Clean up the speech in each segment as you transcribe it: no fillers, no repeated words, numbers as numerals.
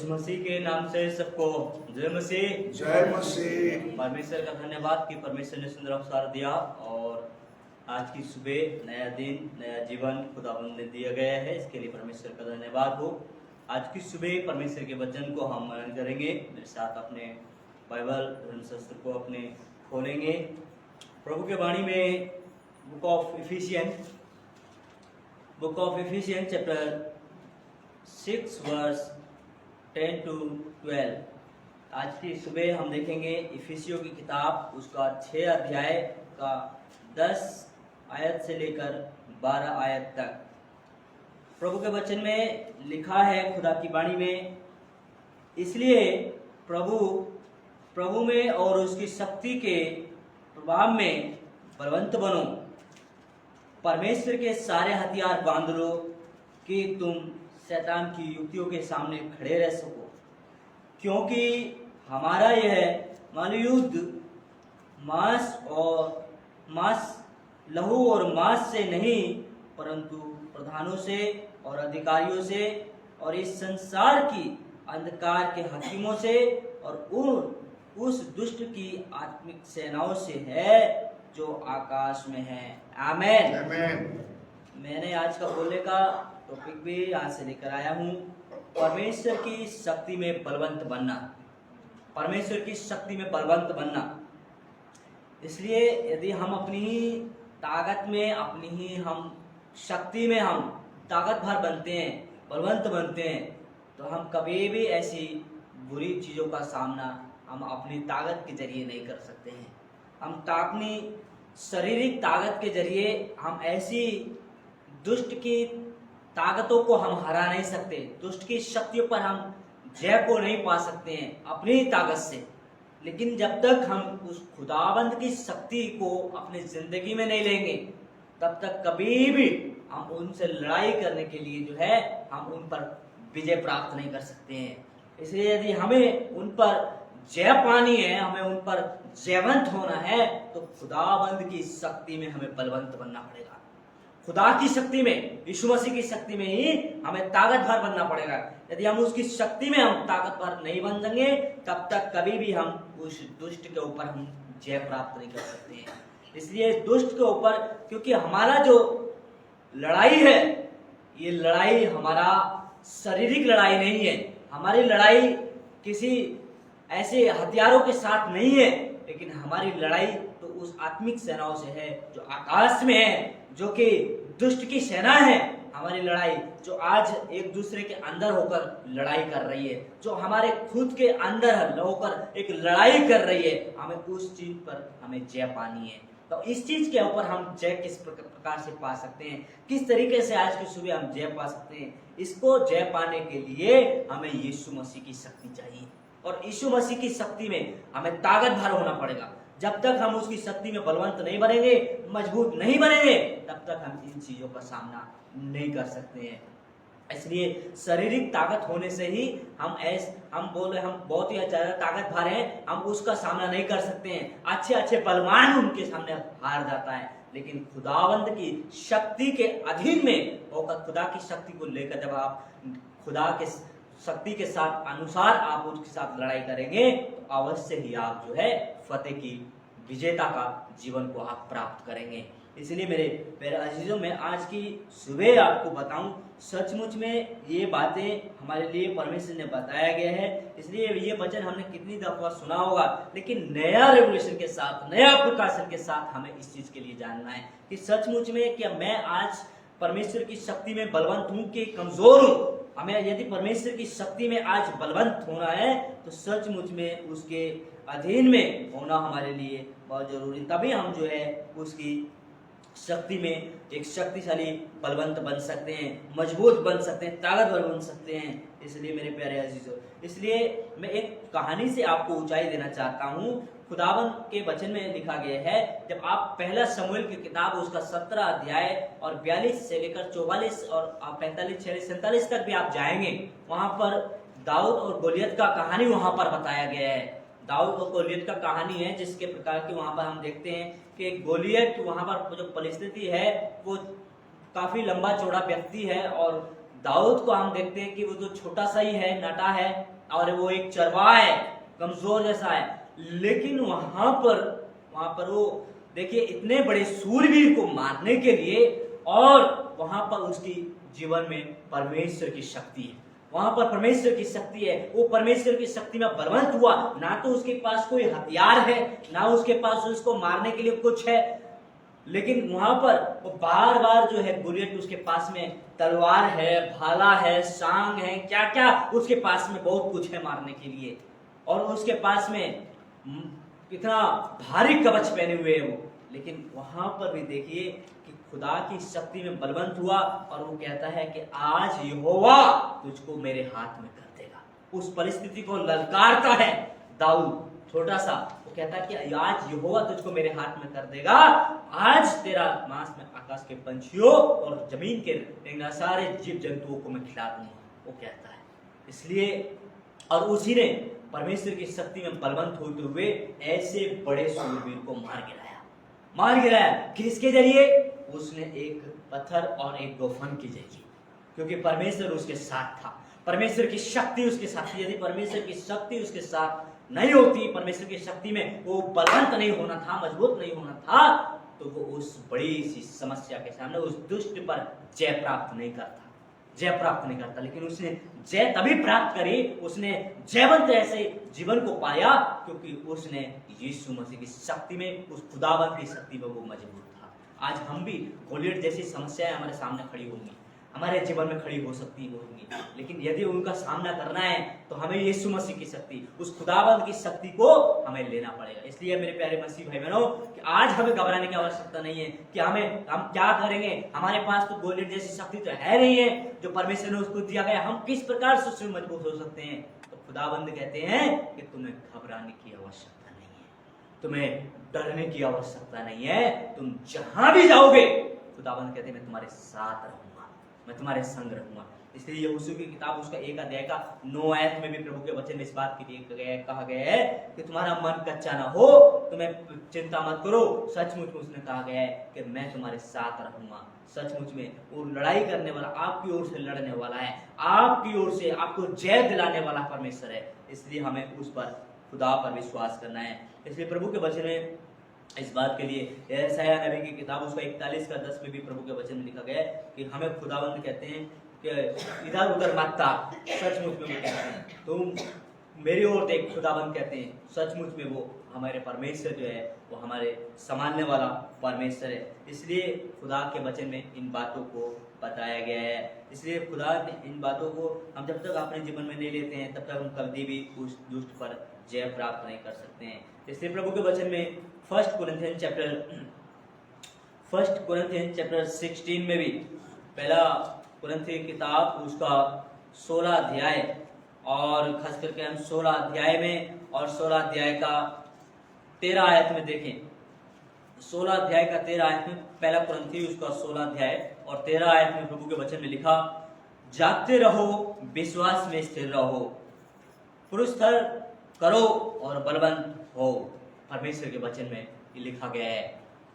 यीशु मसीह के नाम से सबको जय मसीह। जय मसीह। परमेश्वर का धन्यवाद कि परमेश्वर ने सुंदर अवसर दिया और आज की सुबह नया दिन नया जीवन खुदाबंद ने दिया गया है, इसके लिए परमेश्वर का धन्यवाद हो। आज की सुबह परमेश्वर के वचन को हम मनन करेंगे। मेरे साथ अपने बाइबल धर्मशास्त्र को अपने खोलेंगे। प्रभु के वाणी में book of Ephesian chapter 6 verse 10 to 12। आज की सुबह हम देखेंगे इफिसियों की किताब उसका 6 अध्याय का 10 आयत से लेकर 12 आयत तक। प्रभु के वचन में लिखा है खुदा की वाणी में, इसलिए प्रभु में और उसकी शक्ति के प्रभाव में बलवंत बनो, परमेश्वर के सारे हथियार बांध लो कि तुम शैतान की युक्तियों के सामने खड़े रह सको, क्योंकि हमारा यह महायुद्ध लहू और मांस से नहीं परंतु प्रधानों से और अधिकारियों से और इस संसार की अंधकार के हकीमों से और उस दुष्ट की आत्मिक सेनाओं से है जो आकाश में है। आमेन। मैंने आज का बोलने का टॉपिक भी यहाँ से लेकर आया हूँ, परमेश्वर की शक्ति में बलवंत बनना। परमेश्वर की शक्ति में बलवंत बनना। इसलिए यदि हम अपनी ही ताकत में, अपनी ही हम शक्ति में हम ताकत भर बनते हैं, बलवंत बनते हैं, तो हम कभी भी ऐसी बुरी चीज़ों का सामना हम अपनी ताकत के जरिए नहीं कर सकते हैं। हम अपनी शारीरिक ताकत के जरिए हम ऐसी दुष्ट की ताकतों को हम हरा नहीं सकते, दुष्ट की शक्तियों पर हम जय को नहीं पा सकते हैं अपनी ताकत से। लेकिन जब तक हम उस खुदाबंद की शक्ति को अपनी जिंदगी में नहीं लेंगे, तब तक कभी भी हम उनसे लड़ाई करने के लिए जो है हम उन पर विजय प्राप्त नहीं कर सकते हैं। इसलिए यदि हमें उन पर जय पानी है, हमें उन पर जयवंत होना है, तो खुदाबंद की शक्ति में हमें बलवंत बनना पड़ेगा। खुदा की शक्ति में, यीशु मसीह की शक्ति में ही हमें ताकतवर बनना पड़ेगा। यदि हम उसकी शक्ति में हम ताकतवर नहीं बन जाएंगे, तब तक कभी भी हम उस दुष्ट के ऊपर हम जय प्राप्त नहीं कर सकते हैं। इसलिए दुष्ट के ऊपर, क्योंकि हमारा जो लड़ाई है, ये लड़ाई हमारा शारीरिक लड़ाई नहीं है, हमारी लड़ाई किसी ऐसे हथियारों के साथ नहीं है, लेकिन हमारी लड़ाई तो उस आत्मिक सेनाओं से है जो आकाश में है, जो कि दुष्ट की सेना है। हमारी लड़ाई जो आज एक दूसरे के अंदर होकर लड़ाई कर रही है, जो हमारे खुद के अंदर होकर एक लड़ाई कर रही है, हमें उस चीज पर हमें जय पानी है। तो इस चीज के ऊपर हम जय किस प्रकार से पा सकते हैं, किस तरीके से आज की सुबह हम जय पा सकते हैं, इसको जय पाने के लिए हमें यीशु मसीह की शक्ति चाहिए। और यीशु मसीह की शक्ति में हमें ताकत भर होना पड़ेगा। जब तक हम उसकी शक्ति में बलवंत नहीं बनेंगे, मजबूत नहीं बनेंगे, तब तक हम इन चीजों का सामना नहीं कर सकते हैं। इसलिए शारीरिक ताकत होने से ही हम बहुत ही ज्यादा ताकत भर हैं, हम उसका सामना नहीं कर सकते हैं। अच्छे बलवान उनके सामने हार जाता है, लेकिन खुदावंद की शक्ति के अधीन में होकर, खुदा की शक्ति को लेकर जब आप खुदा के शक्ति के साथ अनुसार आप उसके साथ लड़ाई करेंगे, तो अवश्य ही आप जो है फतेह की विजेता का जीवन को आप प्राप्त करेंगे। इसलिए मेरे प्यारे अजीजों, में आज की सुबह आपको बताऊं, सचमुच में ये बातें हमारे लिए परमेश्वर ने बताया गया है। इसलिए ये वचन हमने कितनी दफा सुना होगा, लेकिन नया रेवोल्यूशन के साथ, नया प्रकाशन के साथ हमें इस चीज के लिए जानना है कि सचमुच में क्या मैं आज परमेश्वर की शक्ति में बलवंत हूँ कि कमजोर हूँ। हमें यदि परमेश्वर की शक्ति में आज बलवंत होना है, तो सचमुच में उसके अधीन में होना हमारे लिए बहुत जरूरी, तभी हम जो है उसकी शक्ति में एक शक्तिशाली बलवंत बन सकते हैं, मजबूत बन सकते हैं, ताकतवर बन सकते हैं। इसलिए मेरे प्यारे अजीजों, इसलिए मैं एक कहानी से आपको ऊंचाई देना चाहता हूँ। खुदावन के वचन में लिखा गया है, जब आप पहला शमूएल की किताब उसका 17 अध्याय और 42 से लेकर 44 और 45, 46, 47 तक भी आप जाएंगे, वहां पर दाऊद और गोलियत का कहानी वहां पर बताया गया है। दाऊद और गोलियत का कहानी है, जिसके प्रकार की वहां पर हम देखते हैं कि गोलियत वहां पर जो परिस्थिति है वो काफी लंबा चौड़ा व्यक्ति है, और दाऊद को हम देखते हैं कि वो जो छोटा सा ही है, नाटा है, और वो एक चरवाहा है, कमजोर जैसा है, लेकिन वहां पर वो देखिए इतने बड़े सूरवीर को मारने के लिए, और वहां पर उसकी जीवन में परमेश्वर की शक्ति है, वहां पर परमेश्वर की शक्ति है, वो परमेश्वर की शक्ति में बलवंत हुआ। ना तो उसके पास कोई हथियार है, ना उसके पास उसको मारने के लिए कुछ है, लेकिन वहां पर वो बार बार जो है गोलियत उसके पास में तलवार है, भाला है, सांग है, क्या क्या उसके पास में बहुत कुछ है मारने के लिए, और उसके पास में कितना भारी कवच पहने हुए है वो। लेकिन वहां पर भी देखिए कि खुदा की शक्ति में बलवंत हुआ, और वो कहता है कि आज यहोवा तुझको मेरे हाथ में कर देगा। उस परिस्थिति को ललकारता है दाऊद, छोटा सा, वो कहता है कि आज यहोवा तुझको मेरे हाथ में कर देगा, आज तेरा मांस में आकाश के पंछियों और जमीन के सारे जीव जंतुओं को मैं खिला दूंगा, वो कहता है। इसलिए और उसी ने परमेश्वर की शक्ति में बलवंत होते हुए ऐसे बड़े सूरवीर को मार गिराया। किसके जरिए? उसने एक पत्थर और एक गोफन के जरिए, क्योंकि परमेश्वर उसके साथ था, परमेश्वर की शक्ति उसके साथ थी। यदि परमेश्वर की शक्ति उसके साथ नहीं होती, परमेश्वर की शक्ति में वो बलवंत नहीं होना था, मजबूत नहीं होना था, तो वो उस बड़ी सी समस्या के सामने उस दुष्ट पर जय प्राप्त नहीं करता। लेकिन उसने जय तभी प्राप्त करी, उसने जयवंत ऐसे जीवन को पाया क्योंकि उसने यीशु मसीह की शक्ति में, उस खुदावंत की शक्ति में वो मजबूत था। आज हम भी गोलियत जैसी समस्याएं हमारे सामने खड़ी होंगी, हमारे जीवन में खड़ी हो सकती होंगी, लेकिन यदि उनका सामना करना है तो हमें यीशु मसीह की शक्ति, उस खुदावंत की शक्ति को हमें लेना पड़ेगा। इसलिए मेरे प्यारे मसीह भाई बहनों, कि आज हमें घबराने की आवश्यकता नहीं है कि हम क्या करेंगे, हमारे पास तो गोलियत जैसी शक्ति तो है नहीं है जो परमेश्वर ने उसको दिया गया, हम किस प्रकार से उसमें मजबूत हो सकते हैं। तो खुदावंत कहते हैं कि तुम्हें घबराने की आवश्यकता नहीं है, तुम्हें डरने की आवश्यकता नहीं है, तुम जहां भी जाओगे खुदावंत कहते हैं मैं तुम्हारे साथ रहूंगा, मैं तुम्हारे संग रहूंगा। इसलिए यहोशू की किताब उसका 1 अध्याय का 9 आयत में भी प्रभु के वचन में इस बात के लिए कहा गया है कि तुम्हारा मन कच्चा ना हो, तुम्हें चिंता मत करो, सचमुच में उसने कहा गया है कि मैं तुम्हारे साथ रहूंगा। सचमुच में वो लड़ाई करने वाला, आपकी ओर से लड़ने वाला है, आपकी ओर से आपको जय दिलाने वाला परमेश्वर है। इसलिए हमें उस पर, खुदा पर विश्वास करना है। इसलिए प्रभु के वचन में इस बात के लिए यशायाह नबी की किताब उसका 41 का 10 में भी प्रभु के वचन में लिखा गया है कि हमें खुदावंत कहते हैं कि इधर उधर मत ताक, सचमुच में वो कहते हैं तुम मेरी ओर देख, खुदावंत कहते हैं सचमुच में वो हमारे परमेश्वर जो है वो हमारे संभालने वाला परमेश्वर है। इसलिए खुदा के वचन में इन बातों को बताया गया है। इसलिए खुदा ने इन बातों को हम जब तक अपने जीवन में नहीं लेते हैं तब तक हम कभी भी उस दुष्ट पर जय प्राप्त नहीं कर सकते हैं। इसलिए प्रभु के वचन में 1 कोरिन्थियन चैप्टर 16 में भी, पहला कुरिन्थी किताब उसका 16 अध्याय, और खास करके हम 16 अध्याय में और 16 अध्याय का 13 आयत में देखें। 16 अध्याय का 13 आयत में, पहला कुरिन्थी उसका 16 अध्याय और 13 आयत में प्रभु के वचन में लिखा, जागते रहो, विश्वास में स्थिर रहो, पुरस्कार करो और बलवंत हो। परमेश्वर के वचन में ये लिखा गया है।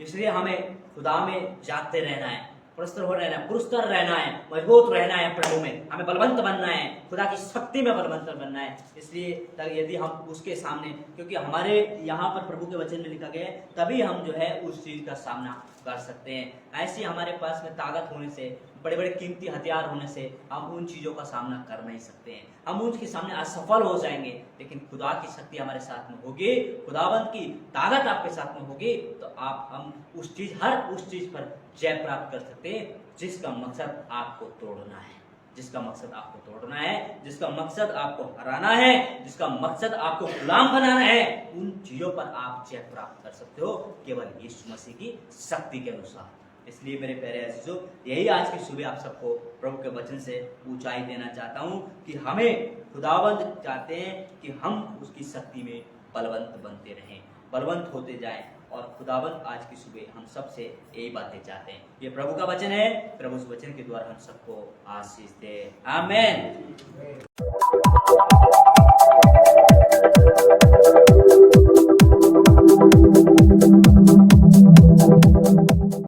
इसलिए हमें खुदा में जागते रहना है, पुरस्कार रहना है, मजबूत रहना है प्रभु में, हमें बलवंत बनना है, खुदा की शक्ति में बलवंत बनना है। इसलिए यदि हम उसके सामने, क्योंकि हमारे यहाँ पर प्रभु के वचन में लिखा गया है, तभी हम जो है उस चीज का सामना कर सकते हैं। ऐसे हमारे पास में ताकत होने से, बड़े बड़े कीमती हथियार होने से हम उन चीजों का सामना कर नहीं सकते हैं, हम उनके सामने असफल हो जाएंगे। लेकिन खुदा की शक्ति हमारे साथ में होगी, खुदावंत की ताकत आपके साथ में होगी, तो हम उस चीज पर जय प्राप्त कर सकते हैं जिसका मकसद आपको तोड़ना है, जिसका मकसद आपको हराना है, जिसका मकसद आपको गुलाम बनाना है। उन चीजों पर आप जय प्राप्त कर सकते हो केवल यीशु मसीह की शक्ति के अनुसार। इसलिए मेरे प्यारे अजीजों, यही आज की सुबह आप सबको प्रभु के वचन से ऊंचाई देना चाहता हूं कि हमें खुदावंत चाहते हैं कि हम उसकी शक्ति में बलवंत बनते रहें, बलवंत होते जाएं, और खुदावंत आज की सुबह हम सबसे यही बातें चाहते हैं। ये प्रभु का वचन है, प्रभु उस वचन के द्वारा हम सबको आशीष दे। आमीन।